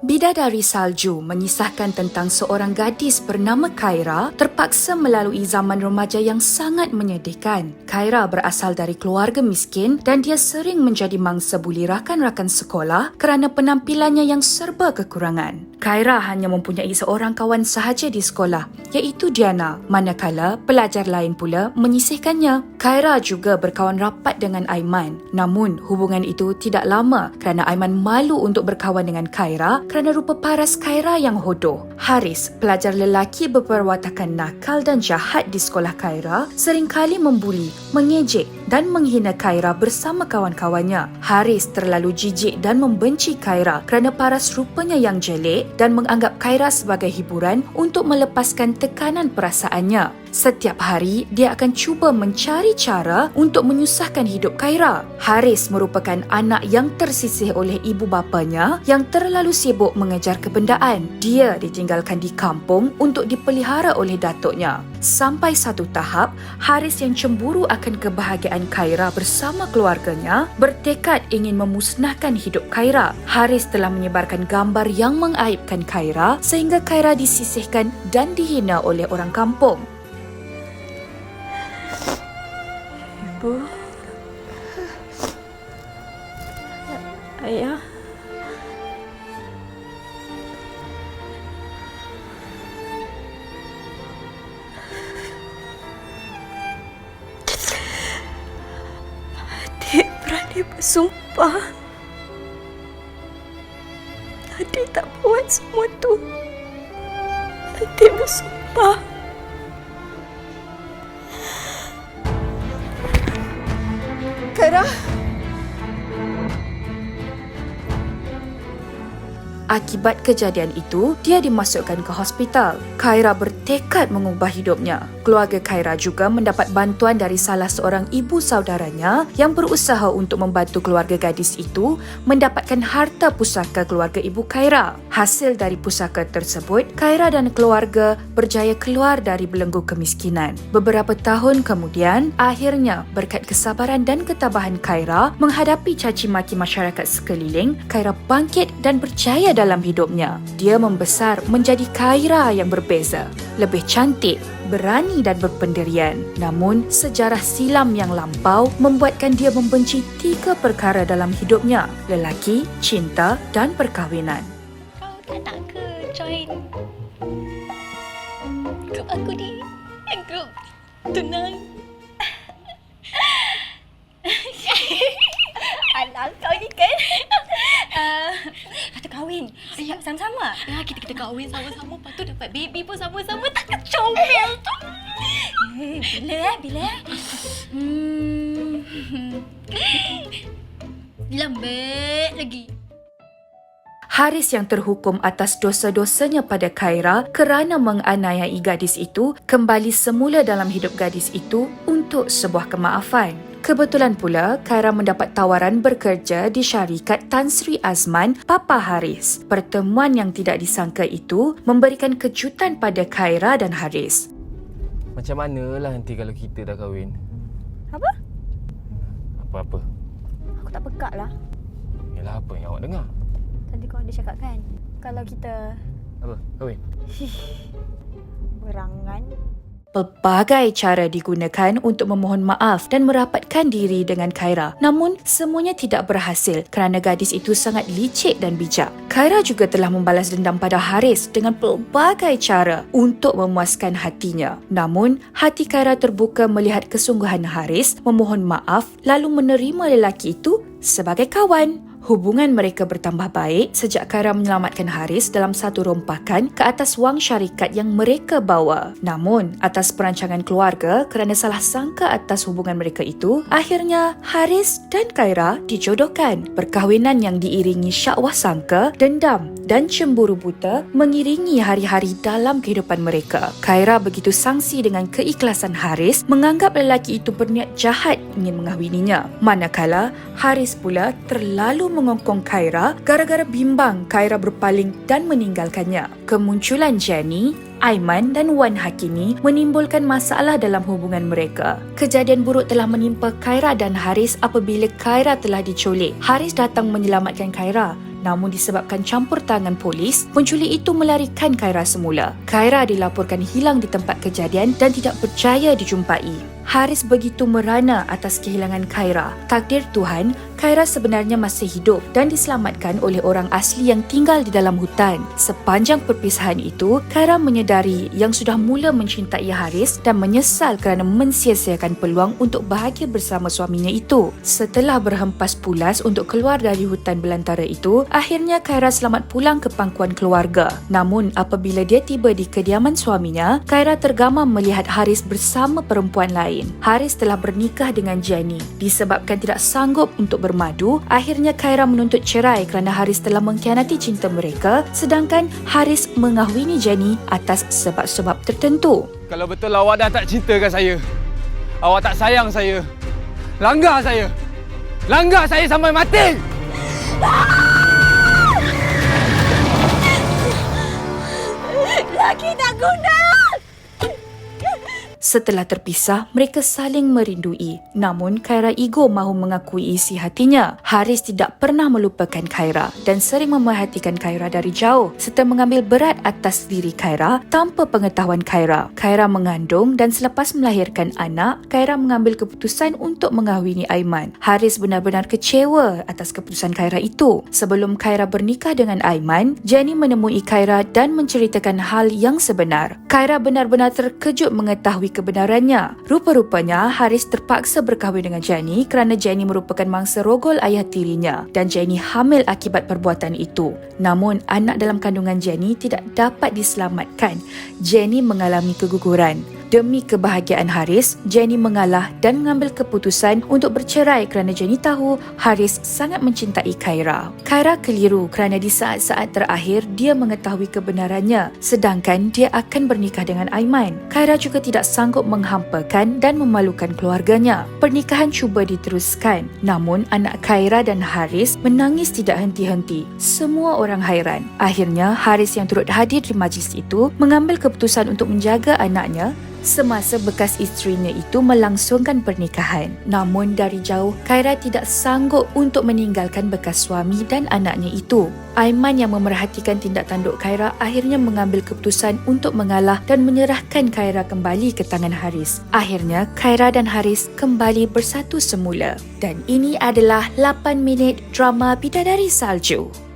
Bidadari Salju mengisahkan tentang seorang gadis bernama Khaira terpaksa melalui zaman remaja yang sangat menyedihkan. Khaira berasal dari keluarga miskin dan dia sering menjadi mangsa buli rakan-rakan sekolah kerana penampilannya yang serba kekurangan. Khaira hanya mempunyai seorang kawan sahaja di sekolah, iaitu Diana, manakala pelajar lain pula menyisihkannya. Khaira juga berkawan rapat dengan Aiman. Namun, hubungan itu tidak lama kerana Aiman malu untuk berkawan dengan Khaira kerana rupa paras Khaira yang hodoh. Haris, pelajar lelaki berperwatakan nakal dan jahat di sekolah Khaira, seringkali membuli, mengejek dan menghina Khaira bersama kawan-kawannya. Haris terlalu jijik dan membenci Khaira kerana paras rupanya yang jelek dan menganggap Khaira sebagai hiburan untuk melepaskan tekanan perasaannya. Setiap hari, dia akan cuba mencari cara untuk menyusahkan hidup Khaira. Haris merupakan anak yang tersisih oleh ibu bapanya yang terlalu sibuk mengejar kebendaan. Dia ditinggalkan di kampung untuk dipelihara oleh datuknya. Sampai satu tahap, Haris yang cemburu akan kebahagiaan Khaira bersama keluarganya bertekad ingin memusnahkan hidup Khaira. Haris telah menyebarkan gambar yang mengaibkan Khaira sehingga Khaira disisihkan dan dihina oleh orang kampung. Ibu, Ayah, Adik berani bersumpah Adik tak buat semua tu. Adik bersumpah. Khaira, Akibat kejadian itu, dia dimasukkan ke hospital. Khaira bertekad mengubah hidupnya. Keluarga Khaira juga mendapat bantuan dari salah seorang ibu saudaranya yang berusaha untuk membantu keluarga gadis itu mendapatkan harta pusaka keluarga ibu Khaira. Hasil dari pusaka tersebut, Khaira dan keluarga berjaya keluar dari belenggu kemiskinan. Beberapa tahun kemudian, akhirnya berkat kesabaran dan ketabahan Khaira menghadapi caci maki masyarakat sekeliling, Khaira bangkit dan berjaya dalam hidupnya. Dia membesar menjadi Khaira yang berbeza, lebih cantik, berani dan berpendirian. Namun, sejarah silam yang lampau membuatkan dia membenci 3 perkara dalam hidupnya: lelaki, cinta dan perkahwinan. Kau tak nak ke join grup aku di grup tunang? Alah, kau ni kan kata kahwin sama-sama. Ya, kita kahwin sama-sama, lepas tu dapat baby pun sama-sama. Takkan comel tu. Bila? Lambat lagi. Haris yang terhukum atas dosa-dosanya pada Khaira kerana menganiayai gadis itu kembali semula dalam hidup gadis itu untuk sebuah kemaafan. Kebetulan pula, Khaira mendapat tawaran bekerja di syarikat Tan Sri Azman, Papa Haris. Pertemuan yang tidak disangka itu memberikan kejutan pada Khaira dan Haris. Macam manalah nanti kalau kita dah kahwin? apa? Apa-apa. Aku tak pekak lah. Yalah, apa yang awak dengar? Tadi kau ada cakap kan, kalau kita Apa? Kahwin? berangan. Pelbagai cara digunakan untuk memohon maaf dan merapatkan diri dengan Khaira. Namun, semuanya tidak berhasil kerana gadis itu sangat licik dan bijak. Khaira juga telah membalas dendam pada Haris dengan pelbagai cara untuk memuaskan hatinya. Namun, hati Khaira terbuka melihat kesungguhan Haris memohon maaf lalu menerima lelaki itu sebagai kawan. Hubungan mereka bertambah baik sejak Khaira menyelamatkan Haris dalam satu rompakan ke atas wang syarikat yang mereka bawa. Namun, atas perancangan keluarga kerana salah sangka atas hubungan mereka itu, akhirnya Haris dan Khaira dijodohkan. Perkahwinan yang diiringi syakwah sangka, dendam dan cemburu buta mengiringi hari-hari dalam kehidupan mereka. Khaira begitu sangsi dengan keikhlasan Haris menganggap lelaki itu berniat jahat ingin mengahwininya. Manakala Haris pula terlalu mengongkong Khaira gara-gara bimbang Khaira berpaling dan meninggalkannya. Kemunculan Jenny, Aiman dan Wan Hakimi menimbulkan masalah dalam hubungan mereka. Kejadian buruk telah menimpa Khaira dan Haris apabila Khaira telah diculik. Haris datang menyelamatkan Khaira. Namun disebabkan campur tangan polis, penculik itu melarikan Khaira semula. Khaira dilaporkan hilang di tempat kejadian dan tidak percaya dijumpai. Haris begitu merana atas kehilangan Khaira. Takdir Tuhan, Khaira sebenarnya masih hidup dan diselamatkan oleh orang asli yang tinggal di dalam hutan. Sepanjang perpisahan itu, Khaira menyedari yang sudah mula mencintai Haris dan menyesal kerana mensia-siakan peluang untuk bahagia bersama suaminya itu. Setelah berhempas pulas untuk keluar dari hutan belantara itu, akhirnya Khaira selamat pulang ke pangkuan keluarga. Namun apabila dia tiba di kediaman suaminya, Khaira tergamam melihat Haris bersama perempuan lain. Haris telah bernikah dengan Jenny. Disebabkan tidak sanggup untuk bermadu, akhirnya Khaira menuntut cerai kerana Haris telah mengkhianati cinta mereka, sedangkan Haris mengahwini Jenny atas sebab-sebab tertentu. Kalau betul awak dah tak cintakan saya, awak tak sayang saya, langgar saya sampai mati. Laki tak guna! Setelah terpisah, mereka saling merindui. Namun, Khaira ego mahu mengakui isi hatinya. Haris tidak pernah melupakan Khaira dan sering memerhatikan Khaira dari jauh serta mengambil berat atas diri Khaira tanpa pengetahuan Khaira. Khaira mengandung dan selepas melahirkan anak, Khaira mengambil keputusan untuk mengahwini Aiman. Haris benar-benar kecewa atas keputusan Khaira itu. Sebelum Khaira bernikah dengan Aiman, Jenny menemui Khaira dan menceritakan hal yang sebenar. Khaira benar-benar terkejut mengetahui kebenarannya. Rupa-rupanya Haris terpaksa berkahwin dengan Jenny kerana Jenny merupakan mangsa rogol ayah tirinya dan Jenny hamil akibat perbuatan itu. Namun anak dalam kandungan Jenny tidak dapat diselamatkan. Jenny mengalami keguguran. Demi kebahagiaan Haris, Jenny mengalah dan mengambil keputusan untuk bercerai kerana Jenny tahu Haris sangat mencintai Khaira. Khaira keliru kerana di saat-saat terakhir dia mengetahui kebenarannya sedangkan dia akan bernikah dengan Aiman. Khaira juga tidak sanggup menghampakan dan memalukan keluarganya. Pernikahan cuba diteruskan, namun anak Khaira dan Haris menangis tidak henti-henti. Semua orang hairan. Akhirnya Haris yang turut hadir di majlis itu mengambil keputusan untuk menjaga anaknya semasa bekas isterinya itu melangsungkan pernikahan. Namun dari jauh, Khaira tidak sanggup untuk meninggalkan bekas suami dan anaknya itu. Aiman yang memerhatikan tindak tanduk Khaira akhirnya mengambil keputusan untuk mengalah dan menyerahkan Khaira kembali ke tangan Haris. Akhirnya, Khaira dan Haris kembali bersatu semula. Dan ini adalah 8 minit drama Bidadari Salju.